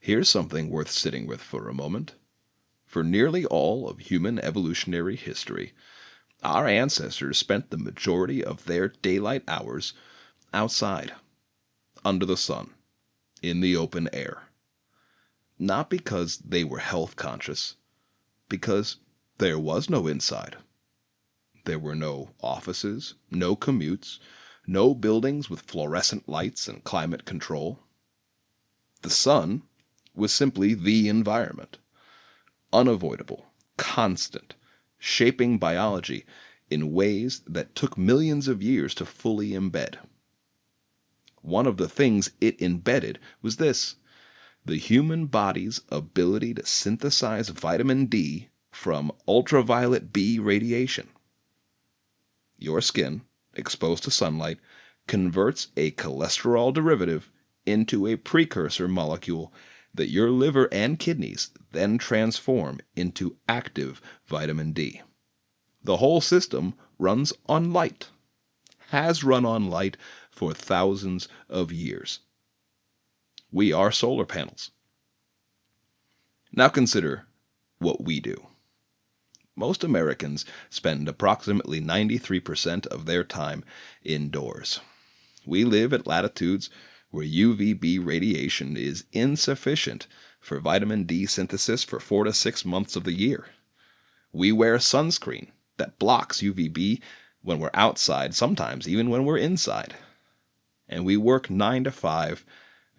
Here's something worth sitting with for a moment. For nearly all of human evolutionary history, our ancestors spent the majority of their daylight hours outside, under the sun, in the open air. Not because they were health conscious, because there was no inside. There were no offices, no commutes, no buildings with fluorescent lights and climate control. The sun was simply the environment, unavoidable, constant, shaping biology in ways that took millions of years to fully embed. One of the things it embedded was this: the human body's ability to synthesize vitamin D from ultraviolet B radiation. Your skin, exposed to sunlight, converts a cholesterol derivative into a precursor molecule that your liver and kidneys then transform into active vitamin D. The whole system runs on light, has run on light for thousands of years. We are solar panels. Now consider what we do. Most Americans spend approximately 93% of their time indoors. We live at latitudes where UVB radiation is insufficient for vitamin D synthesis for 4 to 6 months of the year. We wear sunscreen that blocks UVB when we're outside, sometimes even when we're inside. And we work 9 to 5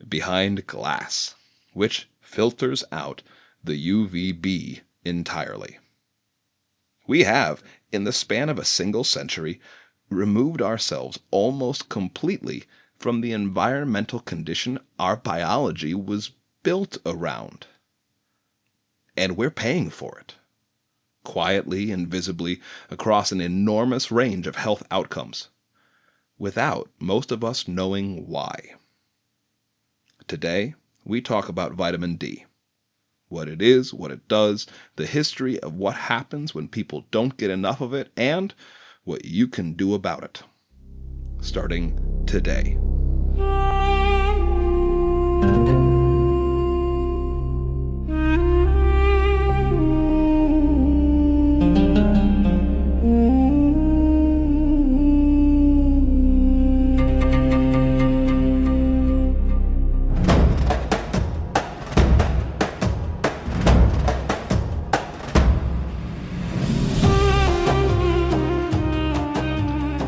behind glass, which filters out the UVB entirely. We have, in the span of a single century, removed ourselves almost completely from the environmental condition our biology was built around. And we're paying for it, quietly and visibly across an enormous range of health outcomes, without most of us knowing why. Today, we talk about vitamin D. What it is, what it does, the history of what happens when people don't get enough of it, and what you can do about it. Starting today.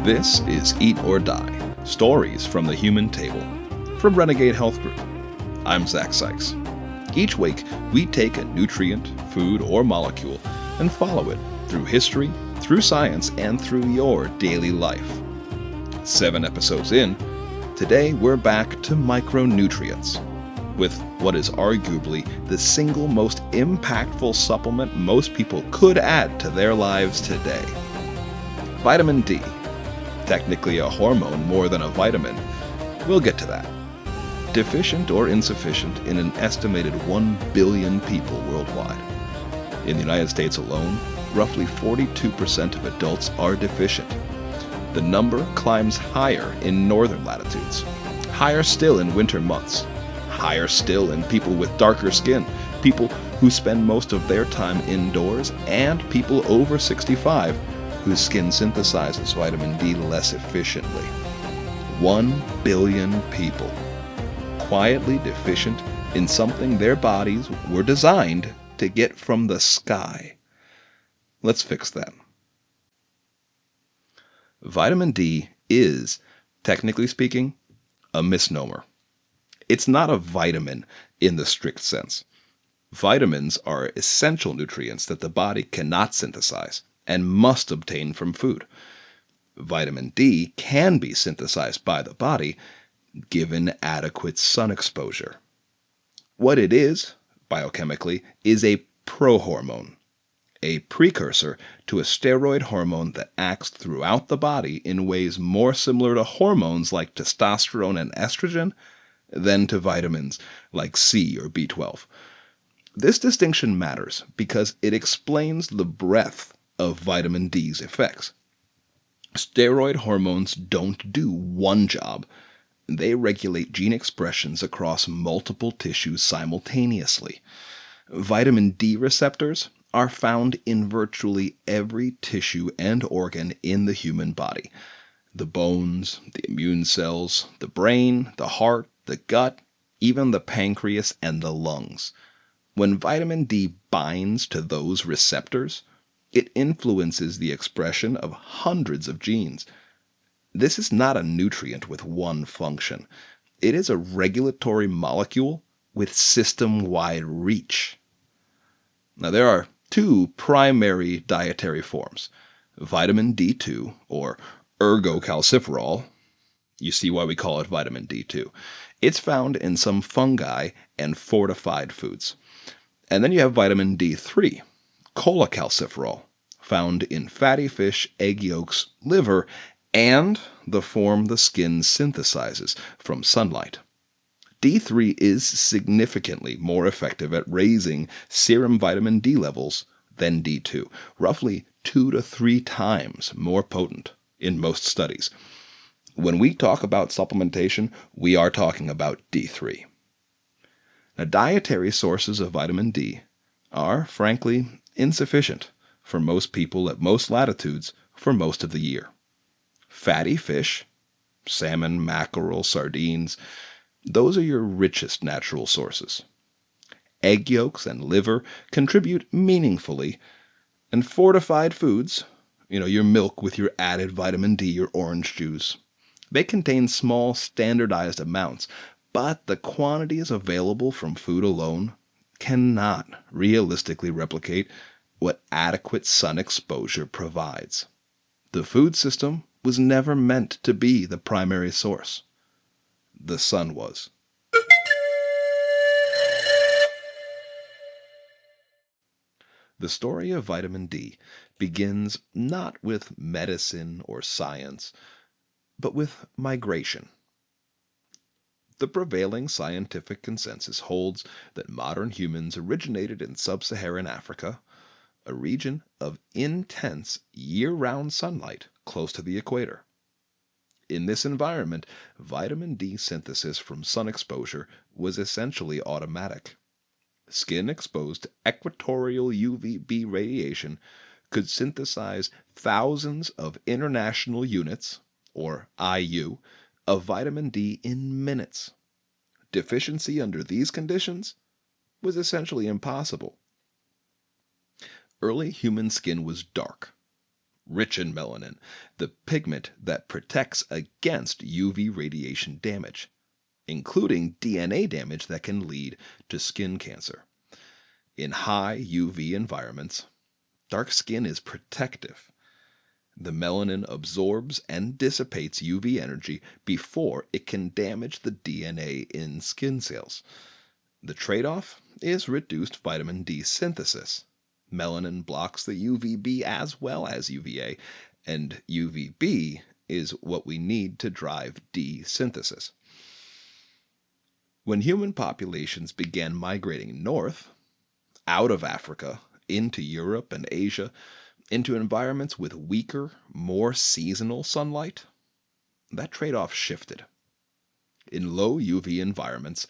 This is Eat or Die, Stories from the Human Table, from Renegade Health Group. I'm Zach Sykes. Each week, we take a nutrient, food, or molecule and follow it through history, through science, and through your daily life. 7 episodes in, today we're back to micronutrients, with what is arguably the single most impactful supplement most people could add to their lives today. Vitamin D. Technically a hormone more than a vitamin. We'll get to that. Deficient or insufficient in an estimated 1 billion people worldwide. In the United States alone, roughly 42% of adults are deficient. The number climbs higher in northern latitudes, higher still in winter months, higher still in people with darker skin, people who spend most of their time indoors, and people over 65 whose skin synthesizes vitamin D less efficiently. 1 billion people, quietly deficient in something their bodies were designed to get from the sky. Let's fix that. Vitamin D is, technically speaking, a misnomer. It's not a vitamin in the strict sense. Vitamins are essential nutrients that the body cannot synthesize and must obtain from food. Vitamin D can be synthesized by the body given adequate sun exposure. What it is, biochemically, is a prohormone, a precursor to a steroid hormone that acts throughout the body in ways more similar to hormones like testosterone and estrogen than to vitamins like C or B12. This distinction matters because it explains the breadth of vitamin D's effects. Steroid hormones don't do one job. They regulate gene expressions across multiple tissues simultaneously. Vitamin D receptors are found in virtually every tissue and organ in the human body. The bones, the immune cells, the brain, the heart, the gut, even the pancreas and the lungs. When vitamin D binds to those receptors, it influences the expression of hundreds of genes. This is not a nutrient with one function. It is a regulatory molecule with system-wide reach. Now, there are two primary dietary forms: vitamin D2, or ergocalciferol. You see why we call it vitamin D2. It's found in some fungi and fortified foods. And then you have vitamin D3, cholecalciferol, found in fatty fish, egg yolks, liver, and the form the skin synthesizes from sunlight. D3 is significantly more effective at raising serum vitamin D levels than D2, roughly 2 to 3 times more potent in most studies. When we talk about supplementation, we are talking about D3. Now, dietary sources of vitamin D are, frankly, insufficient for most people at most latitudes for most of the year. Fatty fish, salmon, mackerel, sardines, those are your richest natural sources. Egg yolks and liver contribute meaningfully, and fortified foods, your milk with your added vitamin D, your orange juice, they contain small standardized amounts, but the quantities available from food alone cannot realistically replicate what adequate sun exposure provides. The food system was never meant to be the primary source. The sun was. The story of vitamin D begins not with medicine or science, but with migration. The prevailing scientific consensus holds that modern humans originated in sub-Saharan Africa, a region of intense year-round sunlight close to the equator. In this environment, vitamin D synthesis from sun exposure was essentially automatic. Skin exposed to equatorial UVB radiation could synthesize thousands of international units, or IU, of vitamin D in minutes. Deficiency under these conditions was essentially impossible. Early human skin was dark, rich in melanin, the pigment that protects against UV radiation damage, including DNA damage that can lead to skin cancer. In high UV environments, dark skin is protective. The melanin absorbs and dissipates UV energy before it can damage the DNA in skin cells. The trade-off is reduced vitamin D synthesis. Melanin blocks the UVB as well as UVA, and UVB is what we need to drive D synthesis. When human populations began migrating north, out of Africa, into Europe and Asia, into environments with weaker, more seasonal sunlight, that trade-off shifted. In low UV environments,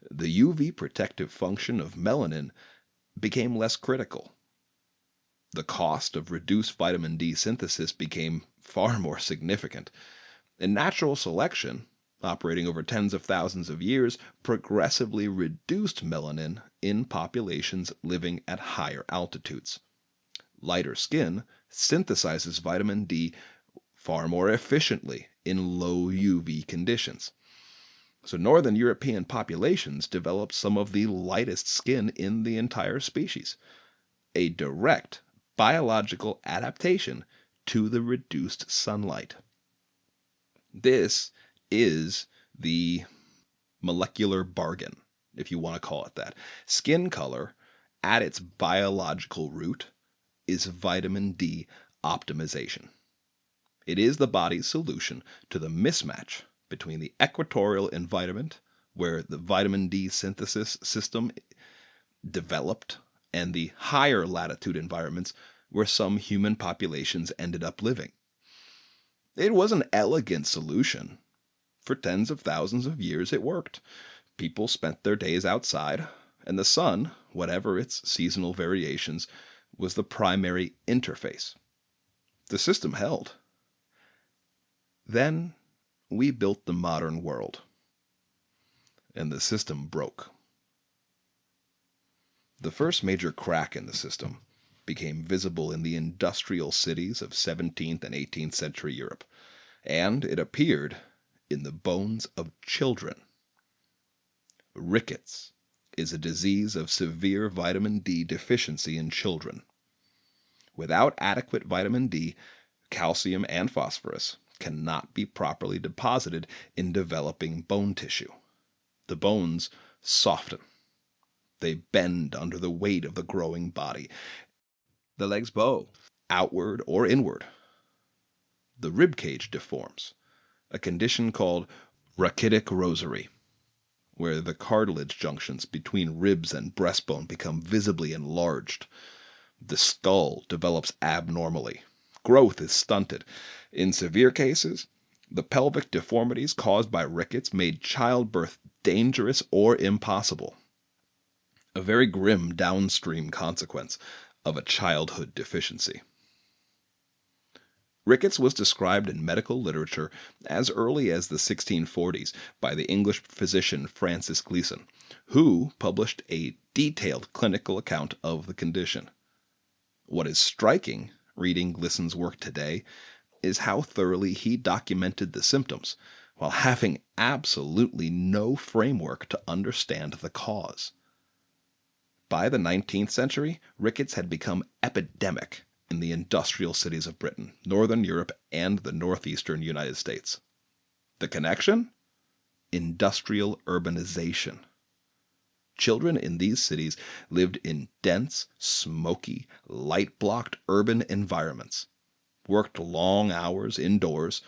the UV protective function of melanin became less critical. The cost of reduced vitamin D synthesis became far more significant, and natural selection, operating over tens of thousands of years, progressively reduced melanin in populations living at higher altitudes. Lighter skin synthesizes vitamin D far more efficiently in low UV conditions. So northern European populations developed some of the lightest skin in the entire species, a direct biological adaptation to the reduced sunlight. This is the molecular bargain, if you want to call it that. Skin color, at its biological root, is vitamin D optimization. It is the body's solution to the mismatch between the equatorial environment, where the vitamin D synthesis system developed, and the higher latitude environments where some human populations ended up living. It was an elegant solution. For tens of thousands of years it worked. People spent their days outside, and the sun, whatever its seasonal variations, was the primary interface. The system held. Then we built the modern world, and the system broke. The first major crack in the system became visible in the industrial cities of 17th and 18th century Europe, and it appeared in the bones of children. Rickets is a disease of severe vitamin D deficiency in children. Without adequate vitamin D, calcium and phosphorus cannot be properly deposited in developing bone tissue. The bones soften. They bend under the weight of the growing body. The legs bow, outward or inward. The rib cage deforms, a condition called rachitic rosary, where the cartilage junctions between ribs and breastbone become visibly enlarged. The skull develops abnormally. Growth is stunted. In severe cases, the pelvic deformities caused by rickets made childbirth dangerous or impossible. A very grim downstream consequence of a childhood deficiency. Rickets was described in medical literature as early as the 1640s by the English physician Francis Gleason, who published a detailed clinical account of the condition. What is striking, reading Gleason's work today, is how thoroughly he documented the symptoms, while having absolutely no framework to understand the cause. By the 19th century, rickets had become epidemic in the industrial cities of Britain, Northern Europe, and the northeastern United States. The connection? Industrial urbanization. Children in these cities lived in dense, smoky, light-blocked urban environments, worked long hours indoors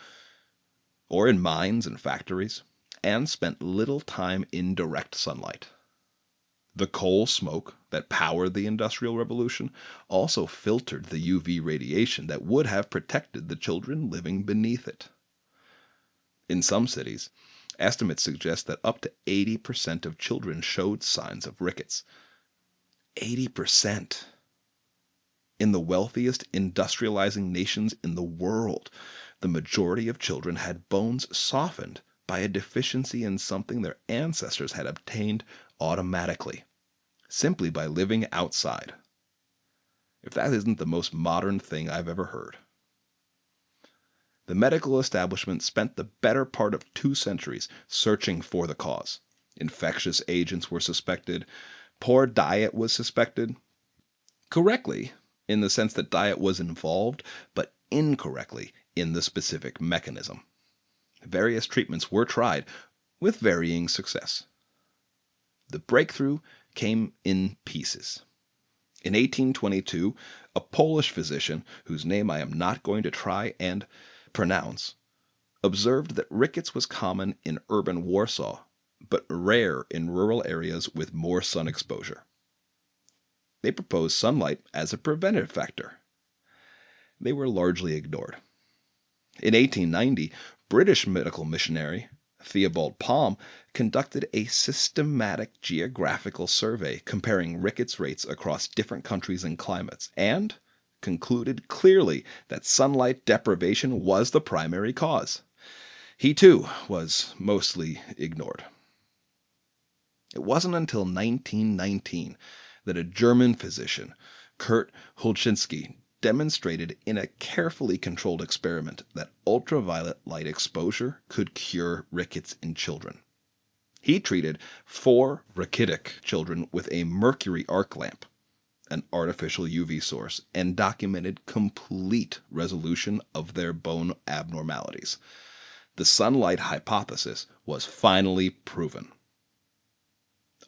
or in mines and factories, and spent little time in direct sunlight. The coal smoke that powered the Industrial Revolution also filtered the UV radiation that would have protected the children living beneath it. In some cities, estimates suggest that up to 80% of children showed signs of rickets. 80%! In the wealthiest industrializing nations in the world, the majority of children had bones softened by a deficiency in something their ancestors had obtained automatically, simply by living outside. If that isn't the most modern thing I've ever heard. The medical establishment spent the better part of 2 centuries searching for the cause. Infectious agents were suspected. Poor diet was suspected. Correctly, in the sense that diet was involved, but incorrectly in the specific mechanism. Various treatments were tried, with varying success. The breakthrough came in pieces. In 1822, a Polish physician, whose name I am not going to try and pronounce, observed that rickets was common in urban Warsaw, but rare in rural areas with more sun exposure. They proposed sunlight as a preventive factor. They were largely ignored. In 1890, British medical missionary Theobald Palm conducted a systematic geographical survey comparing rickets rates across different countries and climates, and concluded clearly that sunlight deprivation was the primary cause. He, too, was mostly ignored. It wasn't until 1919 that a German physician, Kurt Hulczynski, demonstrated in a carefully controlled experiment that ultraviolet light exposure could cure rickets in children. He treated 4 rachitic children with a mercury arc lamp, an artificial UV source, and documented complete resolution of their bone abnormalities. The sunlight hypothesis was finally proven.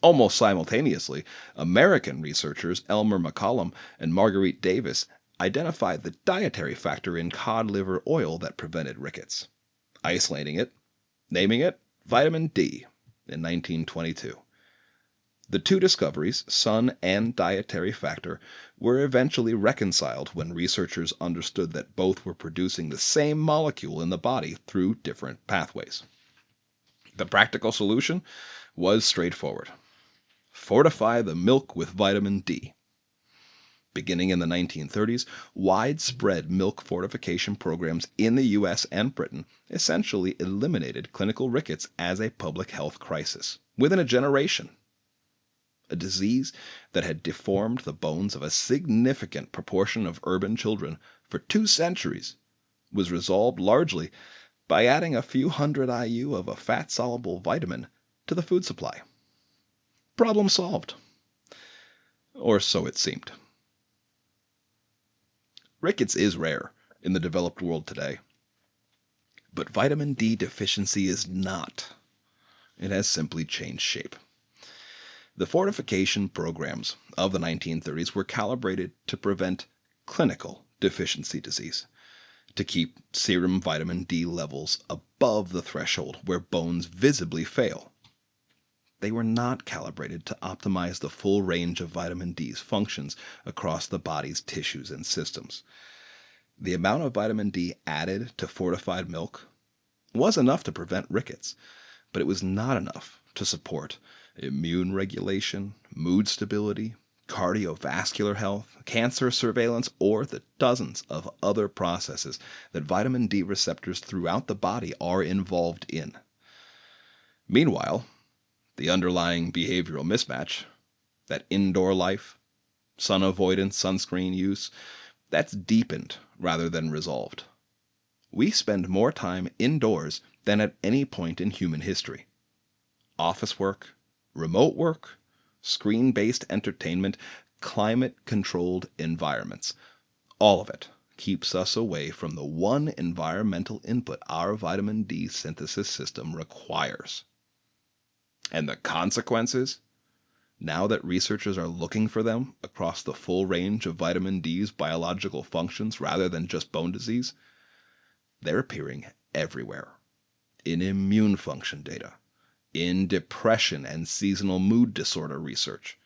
Almost simultaneously, American researchers Elmer McCollum and Marguerite Davis identified the dietary factor in cod liver oil that prevented rickets, isolating it, naming it vitamin D in 1922. The 2 discoveries, sun and dietary factor, were eventually reconciled when researchers understood that both were producing the same molecule in the body through different pathways. The practical solution was straightforward. Fortify the milk with vitamin D. Beginning in the 1930s, widespread milk fortification programs in the US and Britain essentially eliminated clinical rickets as a public health crisis within a generation. A disease that had deformed the bones of a significant proportion of urban children for 2 centuries was resolved largely by adding a few hundred IU of a fat-soluble vitamin to the food supply. Problem solved. Or so it seemed. Rickets is rare in the developed world today, but vitamin D deficiency is not. It has simply changed shape. The fortification programs of the 1930s were calibrated to prevent clinical deficiency disease, to keep serum vitamin D levels above the threshold where bones visibly fail. They were not calibrated to optimize the full range of vitamin D's functions across the body's tissues and systems. The amount of vitamin D added to fortified milk was enough to prevent rickets, but it was not enough to support immune regulation, mood stability, cardiovascular health, cancer surveillance, or the dozens of other processes that vitamin D receptors throughout the body are involved in. Meanwhile, the underlying behavioral mismatch, that indoor life, sun avoidance, sunscreen use, that's deepened rather than resolved. We spend more time indoors than at any point in human history. Office work, remote work, screen-based entertainment, climate-controlled environments, all of it keeps us away from the one environmental input our vitamin D synthesis system requires. And the consequences? Now that researchers are looking for them across the full range of vitamin D's biological functions rather than just bone disease, they're appearing everywhere. In immune function data, in depression and seasonal mood disorder research,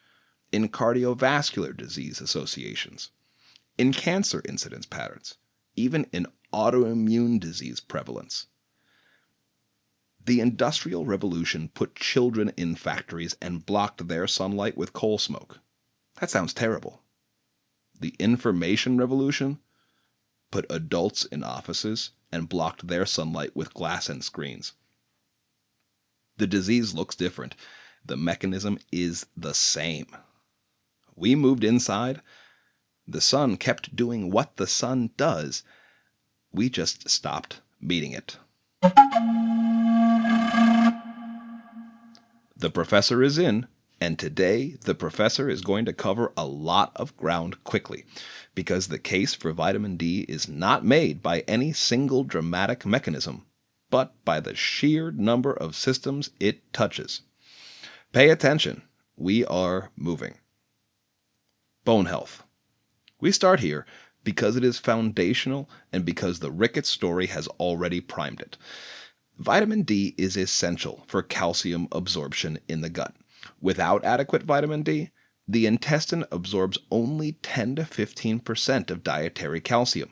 in cardiovascular disease associations, in cancer incidence patterns, even in autoimmune disease prevalence. The Industrial Revolution put children in factories and blocked their sunlight with coal smoke. That sounds terrible. The Information Revolution put adults in offices and blocked their sunlight with glass and screens. The disease looks different. The mechanism is the same. We moved inside. The sun kept doing what the sun does. We just stopped meeting it. The professor is in, and today the professor is going to cover a lot of ground quickly, because the case for vitamin D is not made by any single dramatic mechanism, but by the sheer number of systems it touches. Pay attention. We are moving. Bone health. We start here because it is foundational and because the rickets story has already primed it. Vitamin D is essential for calcium absorption in the gut. Without adequate vitamin D, the intestine absorbs only 10 to 15% of dietary calcium.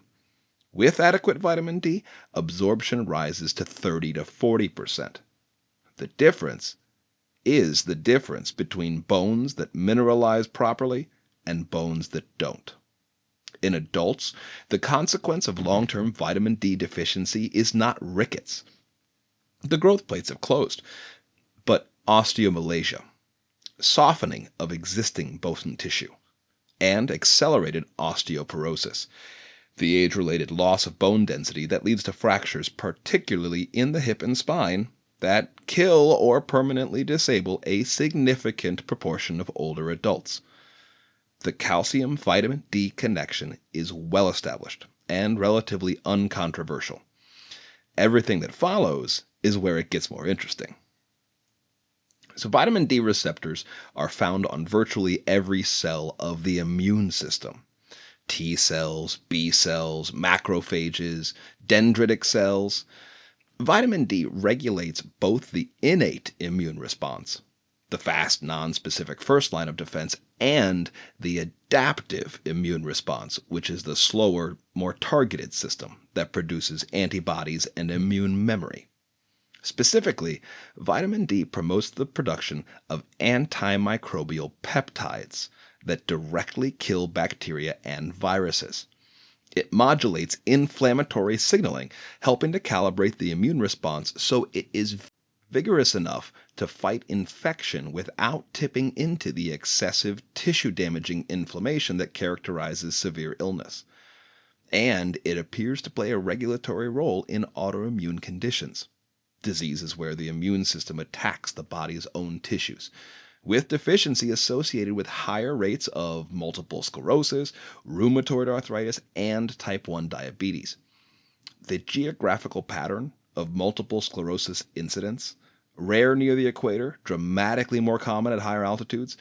With adequate vitamin D, absorption rises to 30 to 40%. The difference is the difference between bones that mineralize properly and bones that don't. In adults, the consequence of long-term vitamin D deficiency is not rickets. The growth plates have closed, but osteomalacia, softening of existing bone tissue, and accelerated osteoporosis, the age-related loss of bone density that leads to fractures, particularly in the hip and spine, that kill or permanently disable a significant proportion of older adults. The calcium-vitamin D connection is well established and relatively uncontroversial. Everything that follows is where it gets more interesting. So vitamin D receptors are found on virtually every cell of the immune system. T cells, B cells, macrophages, dendritic cells. Vitamin D regulates both the innate immune response, the fast, non-specific first line of defense, and the adaptive immune response, which is the slower, more targeted system that produces antibodies and immune memory. Specifically, vitamin D promotes the production of antimicrobial peptides that directly kill bacteria and viruses. It modulates inflammatory signaling, helping to calibrate the immune response so it is vigorous enough to fight infection without tipping into the excessive tissue damaging inflammation that characterizes severe illness. And it appears to play a regulatory role in autoimmune conditions, diseases where the immune system attacks the body's own tissues, with deficiency associated with higher rates of multiple sclerosis, rheumatoid arthritis, and type 1 diabetes. The geographical pattern of multiple sclerosis incidence, rare near the equator, dramatically more common at higher altitudes,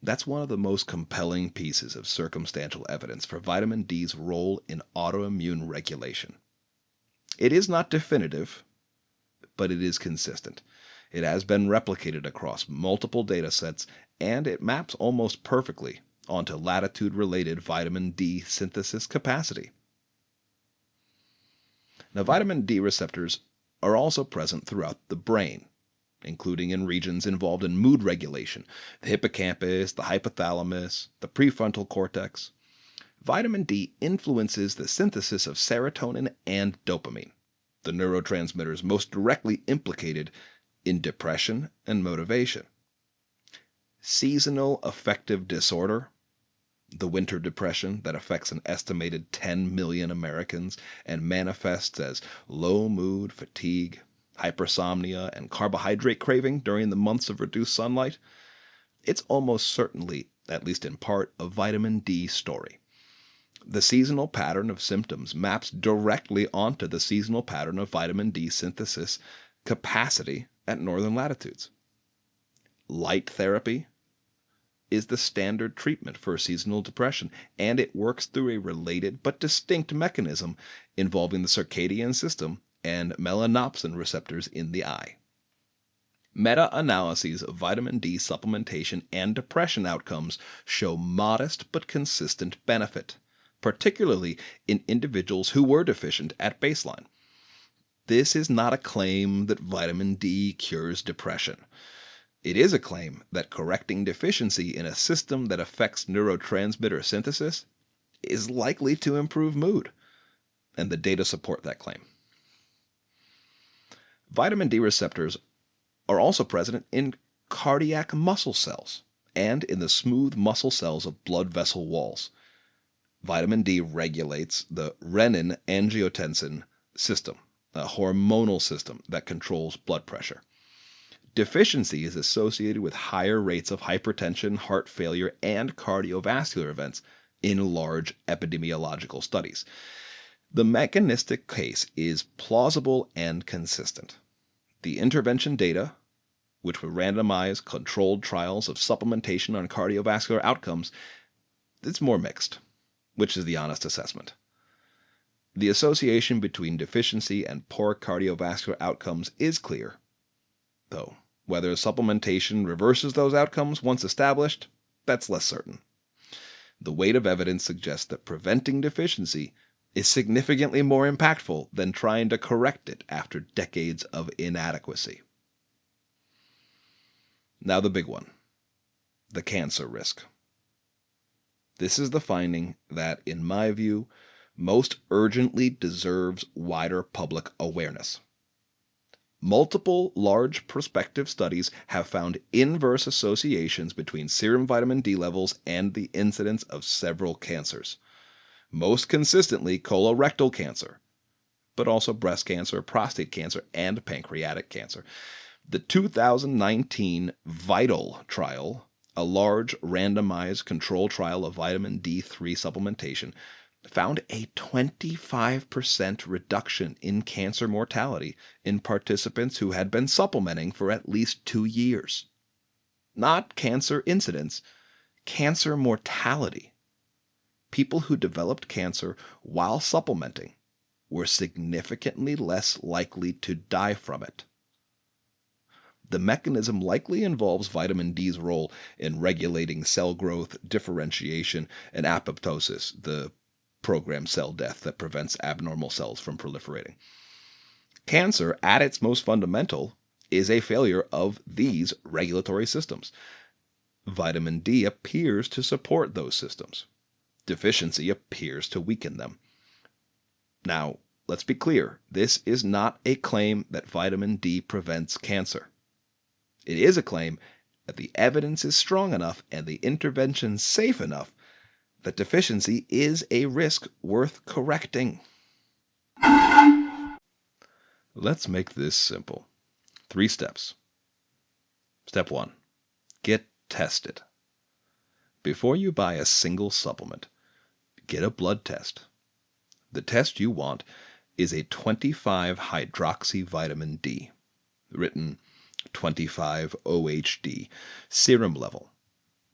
that's one of the most compelling pieces of circumstantial evidence for vitamin D's role in autoimmune regulation. It is not definitive, but it is consistent. It has been replicated across multiple data sets, and it maps almost perfectly onto latitude-related vitamin D synthesis capacity. Now, vitamin D receptors are also present throughout the brain, including in regions involved in mood regulation, the hippocampus, the hypothalamus, the prefrontal cortex. Vitamin D influences the synthesis of serotonin and dopamine, the neurotransmitters most directly implicated in depression and motivation. Seasonal affective disorder, the winter depression that affects an estimated 10 million Americans and manifests as low mood, fatigue, hypersomnia, and carbohydrate craving during the months of reduced sunlight, it's almost certainly, at least in part, a vitamin D story. The seasonal pattern of symptoms maps directly onto the seasonal pattern of vitamin D synthesis capacity at northern latitudes. Light therapy is the standard treatment for seasonal depression, and it works through a related but distinct mechanism involving the circadian system and melanopsin receptors in the eye. Meta-analyses of vitamin D supplementation and depression outcomes show modest but consistent benefit, particularly in individuals who were deficient at baseline. This is not a claim that vitamin D cures depression. It is a claim that correcting deficiency in a system that affects neurotransmitter synthesis is likely to improve mood, and the data support that claim. Vitamin D receptors are also present in cardiac muscle cells and in the smooth muscle cells of blood vessel walls. Vitamin D regulates the renin-angiotensin system, a hormonal system that controls blood pressure. Deficiency is associated with higher rates of hypertension, heart failure, and cardiovascular events in large epidemiological studies. The mechanistic case is plausible and consistent. The intervention data, which were randomized controlled trials of supplementation on cardiovascular outcomes, it's more mixed, which is the honest assessment. The association between deficiency and poor cardiovascular outcomes is clear, though whether supplementation reverses those outcomes once established, that's less certain. The weight of evidence suggests that preventing deficiency is significantly more impactful than trying to correct it after decades of inadequacy. Now the big one, the cancer risk. This is the finding that, in my view, most urgently deserves wider public awareness. Multiple large prospective studies have found inverse associations between serum vitamin D levels and the incidence of several cancers. Most consistently colorectal cancer, but also breast cancer, prostate cancer, and pancreatic cancer. The 2019 VITAL trial, a large randomized control trial of vitamin D3 supplementation, found a 25% reduction in cancer mortality in participants who had been supplementing for at least 2 years. Not cancer incidence, cancer mortality. People who developed cancer while supplementing were significantly less likely to die from it. The mechanism likely involves vitamin D's role in regulating cell growth, differentiation, and apoptosis, the programmed cell death that prevents abnormal cells from proliferating. Cancer, at its most fundamental, is a failure of these regulatory systems. Vitamin D appears to support those systems. Deficiency appears to weaken them. Now, let's be clear. This is not a claim that vitamin D prevents cancer. It is a claim that the evidence is strong enough and the intervention safe enough that deficiency is a risk worth correcting. Let's make this simple. 3 steps. Step 1. Get tested. Before you buy a single supplement, get a blood test. The test you want is a 25-hydroxy vitamin D, written 25 OHD, serum level.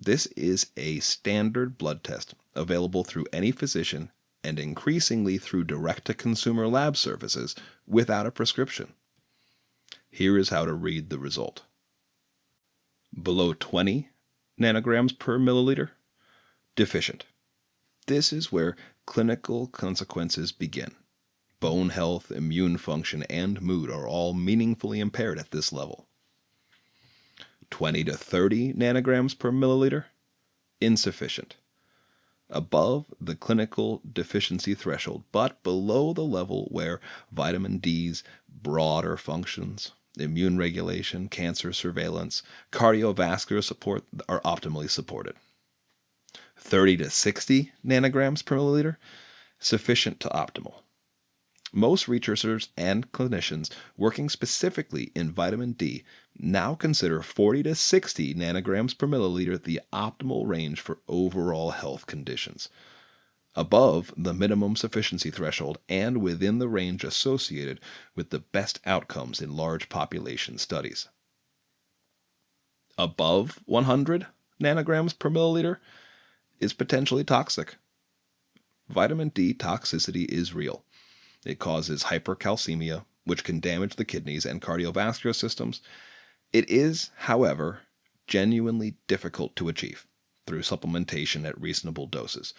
This is a standard blood test available through any physician and increasingly through direct-to-consumer lab services without a prescription. Here is how to read the result. Below 20 nanograms per milliliter, deficient. This is where clinical consequences begin. Bone health, immune function, and mood are all meaningfully impaired at this level. 20 to 30 nanograms per milliliter, insufficient. Above the clinical deficiency threshold, but below the level where vitamin D's broader functions, immune regulation, cancer surveillance, cardiovascular support are optimally supported. 30 to 60 nanograms per milliliter, sufficient to optimal. Most researchers and clinicians working specifically in vitamin D now consider 40 to 60 nanograms per milliliter the optimal range for overall health conditions, above the minimum sufficiency threshold and within the range associated with the best outcomes in large population studies. Above 100 nanograms per milliliter is potentially toxic. Vitamin D toxicity is real. It causes hypercalcemia, which can damage the kidneys and cardiovascular systems. It is, however, genuinely difficult to achieve through supplementation at reasonable doses.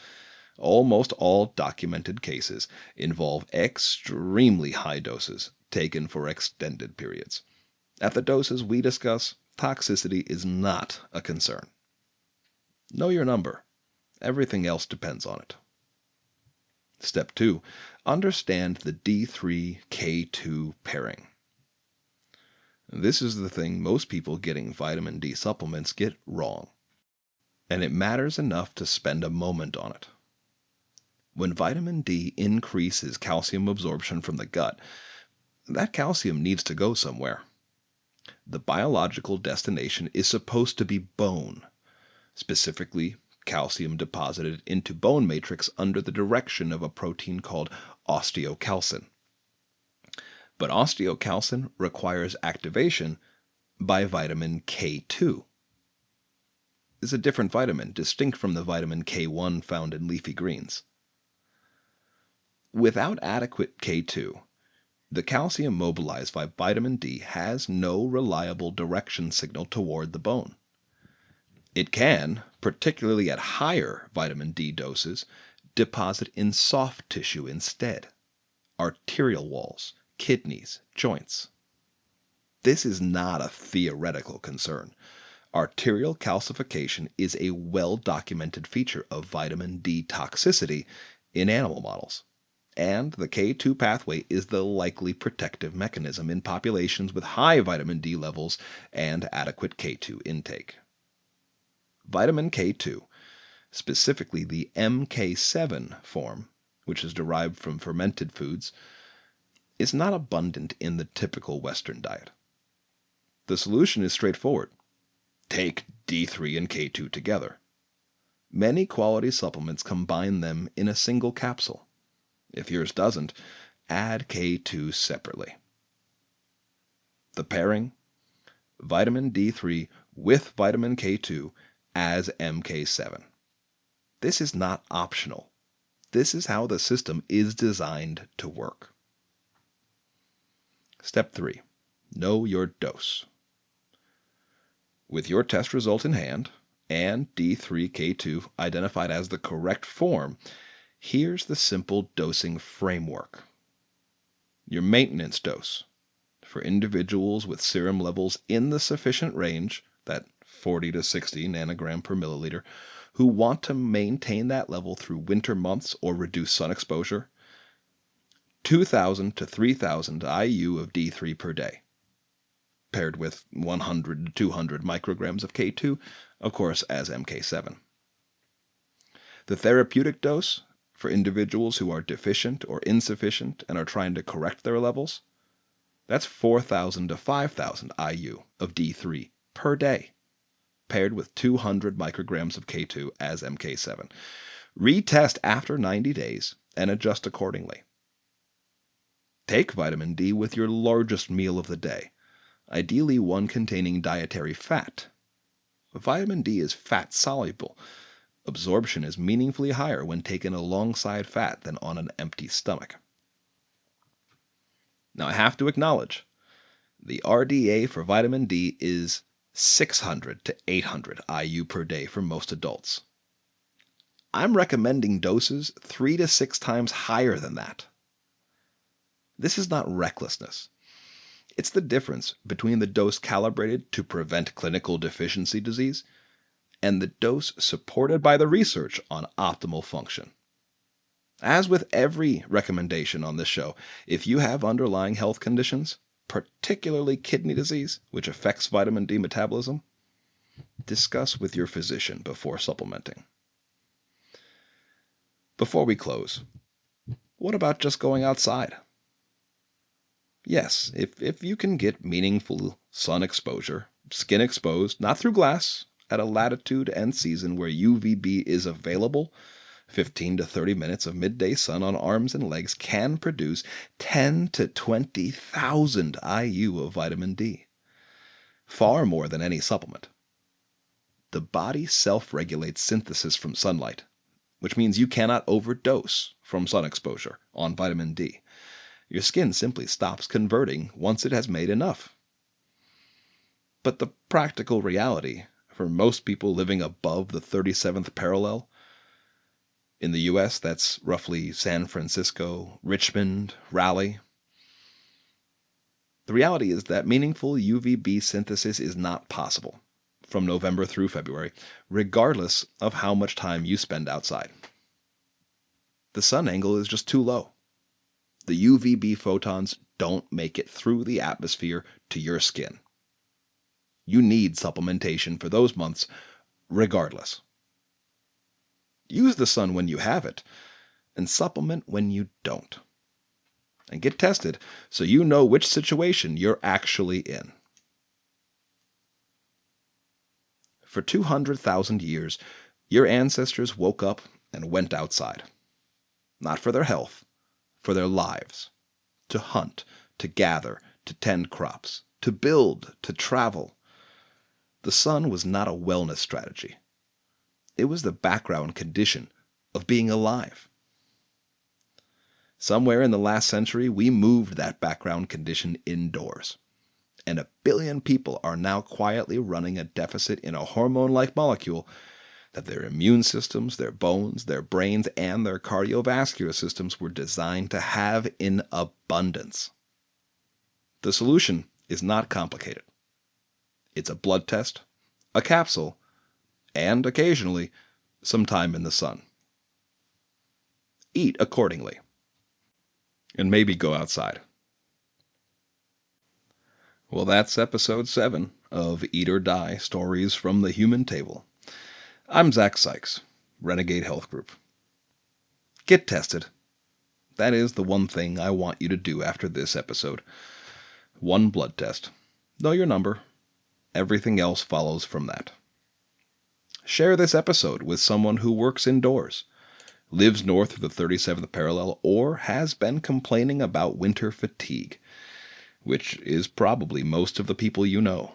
Almost all documented cases involve extremely high doses taken for extended periods. At the doses we discuss, toxicity is not a concern. Know your number. Everything else depends on it. Step 2. Understand the D3-K2 pairing. This is the thing most people getting vitamin D supplements get wrong, and it matters enough to spend a moment on it. When vitamin D increases calcium absorption from the gut, that calcium needs to go somewhere. The biological destination is supposed to be bone, specifically calcium deposited into bone matrix under the direction of a protein called osteocalcin. But osteocalcin requires activation by vitamin K2. It's a different vitamin, distinct from the vitamin K1 found in leafy greens. Without adequate K2, the calcium mobilized by vitamin D has no reliable direction signal toward the bone. It can, particularly at higher vitamin D doses, deposit in soft tissue instead, arterial walls, kidneys, joints. This is not a theoretical concern. Arterial calcification is a well-documented feature of vitamin D toxicity in animal models, and the K2 pathway is the likely protective mechanism in populations with high vitamin D levels and adequate K2 intake. Vitamin K2, specifically the MK7 form, which is derived from fermented foods, is not abundant in the typical Western diet. The solution is straightforward. Take D3 and K2 together. Many quality supplements combine them in a single capsule. If yours doesn't, add K2 separately. The pairing: vitamin D3 with vitamin K2 as MK7. This is not optional. This is how the system is designed to work. Step 3. Know your dose. With your test result in hand and D3K2 identified as the correct form, here's the simple dosing framework. Your maintenance dose for individuals with serum levels in the sufficient range, that 40 to 60 nanogram per milliliter, who want to maintain that level through winter months or reduce sun exposure, 2,000 to 3,000 IU of D3 per day, paired with 100 to 200 micrograms of K2, of course as MK7. The therapeutic dose for individuals who are deficient or insufficient and are trying to correct their levels, that's 4,000 to 5,000 IU of D3 per day, paired with 200 micrograms of K2 as MK7. Retest after 90 days and adjust accordingly. Take vitamin D with your largest meal of the day, ideally one containing dietary fat. Vitamin D is fat soluble. Absorption is meaningfully higher when taken alongside fat than on an empty stomach. Now I have to acknowledge, the RDA for vitamin D is 600 to 800 IU per day for most adults. I'm recommending doses 3 to 6 times higher than that. This is not recklessness. It's the difference between the dose calibrated to prevent clinical deficiency disease and the dose supported by the research on optimal function. As with every recommendation on this show, if you have underlying health conditions, particularly kidney disease, which affects vitamin D metabolism, discuss with your physician before supplementing. Before we close, what about just going outside? Yes, if you can get meaningful sun exposure, skin exposed, not through glass, at a latitude and season where UVB is available, 15 to 30 minutes of midday sun on arms and legs can produce 10 to 20,000 IU of vitamin D, far more than any supplement. The body self-regulates synthesis from sunlight, which means you cannot overdose from sun exposure on vitamin D. Your skin simply stops converting once it has made enough. But the practical reality for most people living above the 37th parallel, in the US, that's roughly San Francisco, Richmond, Raleigh. The reality is that meaningful UVB synthesis is not possible from November through February, regardless of how much time you spend outside. The sun angle is just too low. The UVB photons don't make it through the atmosphere to your skin. You need supplementation for those months, regardless. Use the sun when you have it, and supplement when you don't. And get tested so you know which situation you're actually in. For 200,000 years, your ancestors woke up and went outside. Not for their health, for their lives. To hunt, to gather, to tend crops, to build, to travel. The sun was not a wellness strategy. It was the background condition of being alive. Somewhere in the last century, we moved that background condition indoors. And 1 billion people are now quietly running a deficit in a hormone-like molecule that their immune systems, their bones, their brains, and their cardiovascular systems were designed to have in abundance. The solution is not complicated. It's a blood test, a capsule, and occasionally some time in the sun. Eat accordingly. And maybe go outside. Well, that's episode 7 of Eat or Die, Stories from the Human Table. I'm Zach Sykes, Renegade Health Group. Get tested. That is the one thing I want you to do after this episode. One blood test. Know your number. Everything else follows from that. Share this episode with someone who works indoors, lives north of the 37th parallel, or has been complaining about winter fatigue, which is probably most of the people you know.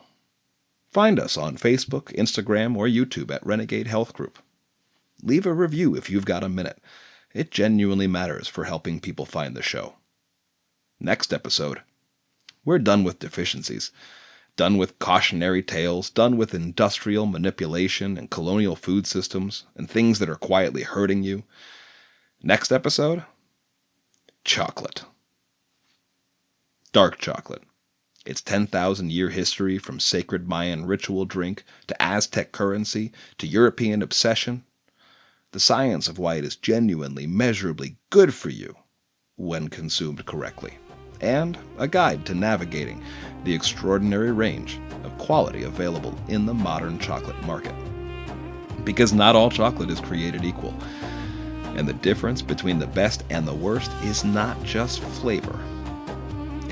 Find us on Facebook, Instagram, or YouTube at Renegade Health Group. Leave a review if you've got a minute. It genuinely matters for helping people find the show. Next episode, we're done with deficiencies. Done with cautionary tales, done with industrial manipulation and colonial food systems and things that are quietly hurting you. Next episode, chocolate. Dark chocolate. Its 10,000-year history from sacred Mayan ritual drink to Aztec currency to European obsession. The science of why it is genuinely, measurably good for you when consumed correctly. And a guide to navigating the extraordinary range of quality available in the modern chocolate market. Because not all chocolate is created equal, and the difference between the best and the worst is not just flavor.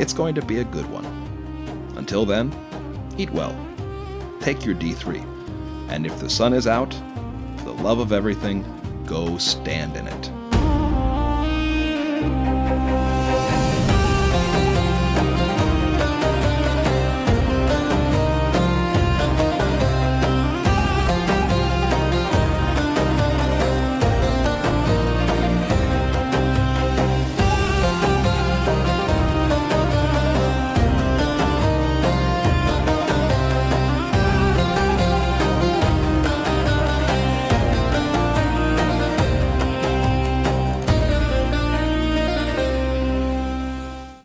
It's going to be a good one. Until then, eat well, take your D3, and if the sun is out, for the love of everything, go stand in it.